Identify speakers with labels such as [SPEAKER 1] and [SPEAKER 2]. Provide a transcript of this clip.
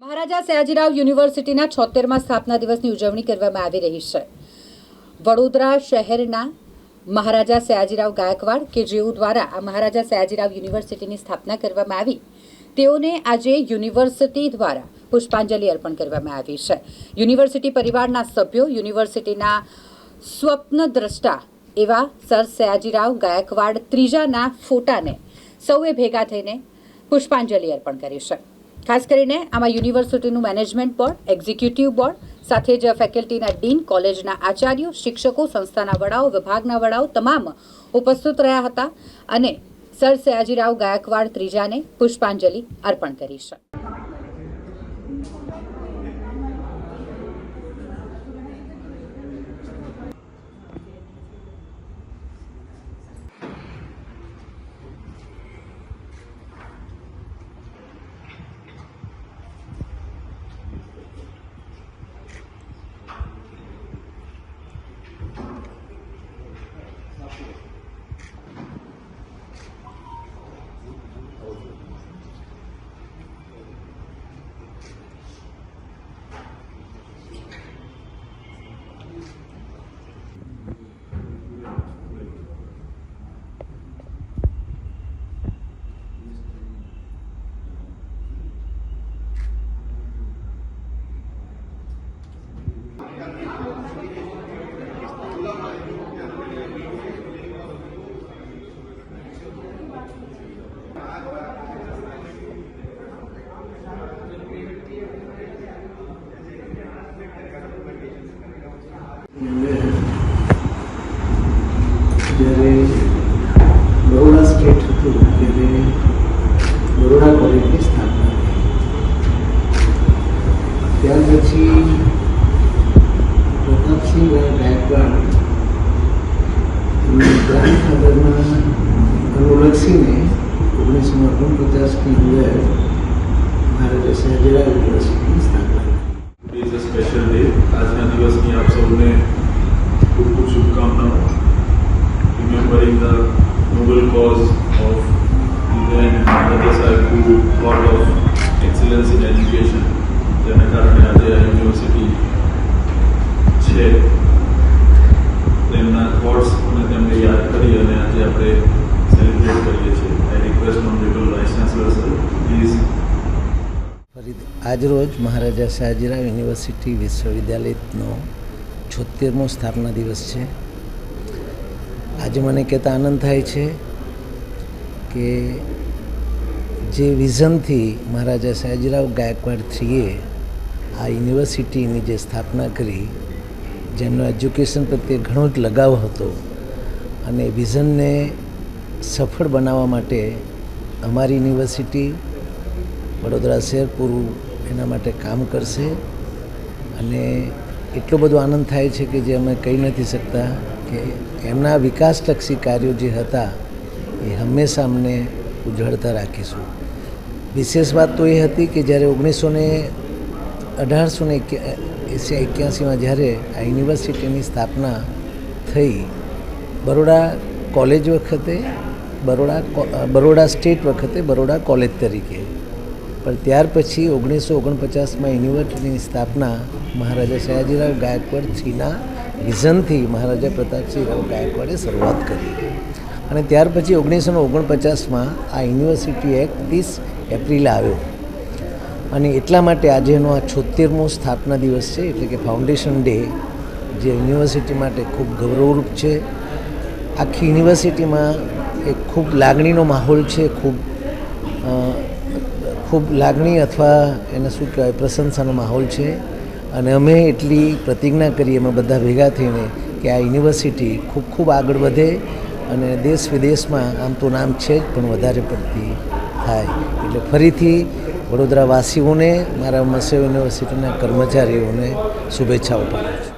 [SPEAKER 1] મહારાજા સયાજીરાવ યુનિવર્સિટીના 76મા સ્થાપના દિવસની ઉજવણી કરવામાં આવી રહી છે। વડોદરા શહેરના મહારાજા સયાજીરાવ ગાયકવાડ કે જેઓ દ્વારા આ મહારાજા સયાજીરાવ યુનિવર્સિટીની સ્થાપના કરવામાં આવી, તેઓને આજે યુનિવર્સિટી દ્વારા પુષ્પાંજલિ અર્પણ કરવામાં આવી છે। યુનિવર્સિટી પરિવારના સભ્યો, યુનિવર્સિટીના સ્વપ્નદ્રષ્ટા એવા સર સયાજીરાવ ગાયકવાડ ત્રીજાના ફોટાને સૌએ ભેગા થઈને પુષ્પાંજલિ અર્પણ કરી છે। ખાસ કરીને આમાં યુનિવર્સિટીનું મેનેજમેન્ટ બોર્ડ, એક્ઝિક્યુટિવ બોર્ડ સાથે જ ફેકલ્ટીના ડીન, કોલેજના આચાર્યો, શિક્ષકો, સંસ્થાના વડાઓ, વિભાગના વડાઓ તમામ ઉપસ્થિત રહ્યા હતા અને સર સયાજીરાવ ગાયકવાડ ત્રીજાને પુષ્પાંજલિ અર્પણ કરી છે।
[SPEAKER 2] જ્યારે બરોડા સ્ટેટ હતું ત્યારે બરોડા કોલેજની સ્થાપના થઈ। ત્યાર પછી પ્રતાપસિંહ ગાયકવાડ ગ્રાન્ડફાધરના અનુલક્ષીને 1949ની અંદર મહારાજા સયાજીરાવ યુનિવર્સિટીની સ્થાપના
[SPEAKER 3] થઈ। Is a special day. આજના દિવસની આપ સૌને ખૂબ ખૂબ શુભકામનાઓ। Remembering the noble cause of then Mother Sahib who thought of excellence in education. જેના કારણે આજે આ યુનિવર્સિટી છે, તેમના થોટ્સ અને તેમને યાદ કરી અને આજે આપણે સેલિબ્રેટ કરીએ છીએ। I request honourable vice chancellor sir please.
[SPEAKER 2] આજરોજ મહારાજા સયાજીરાવ યુનિવર્સિટી વિશ્વવિદ્યાલયનો 76મો સ્થાપના દિવસ છે। આજે મને કહેતા આનંદ થાય છે કે જે વિઝનથી મહારાજા સયાજીરાવ ગાયકવાડ થ્રીએ આ યુનિવર્સિટીની જે સ્થાપના કરી, જેમનો એજ્યુકેશન પ્રત્યે ઘણો જ લગાવ હતો અને વિઝનને સફળ બનાવવા માટે અમારી યુનિવર્સિટી વડોદરા શહેર પૂરું એના માટે કામ કરશે। અને એટલો બધો આનંદ થાય છે કે જે અમે કહી નથી શકતા કે એમના વિકાસલક્ષી કાર્યો જે હતા એ હંમેશા અમને ઉજળતા રાખીશું। વિશેષ વાત તો એ હતી કે જ્યારે 1881માં જ્યારે આ યુનિવર્સિટીની સ્થાપના થઈ, બરોડા કોલેજ વખતે, બરોડા સ્ટેટ વખતે બરોડા કોલેજ તરીકે, પણ ત્યાર પછી 1949માં યુનિવર્સિટીની સ્થાપના મહારાજા સયાજીરાવ ગાયકવાડ થ્રીના વિઝનથી મહારાજા પ્રતાપસિંહ ગાયકવાડે શરૂઆત કરી અને ત્યાર પછી 1949માં આ યુનિવર્સિટી એક્ટ 30 એપ્રિલે આવ્યો અને એટલા માટે આજે એનો આ 76મો સ્થાપના દિવસ છે, એટલે કે ફાઉન્ડેશન ડે, જે યુનિવર્સિટી માટે ખૂબ ગૌરવરૂપ છે। આખી યુનિવર્સિટીમાં એક ખૂબ લાગણીનો માહોલ છે, ખૂબ લાગણી અથવા એને શું કહેવાય, પ્રશંસાનો માહોલ છે અને અમે એટલી પ્રતિજ્ઞા કરી, અમે બધા ભેગા થઈને કે આ યુનિવર્સિટી ખૂબ ખૂબ આગળ વધે અને દેશ વિદેશમાં આમ તો નામ છે જ પણ વધારે પડતી થાય। એટલે ફરીથી વડોદરાવાસીઓને, મારા મસેવ યુનિવર્સિટીના કર્મચારીઓને શુભેચ્છાઓ પાઠવું છું।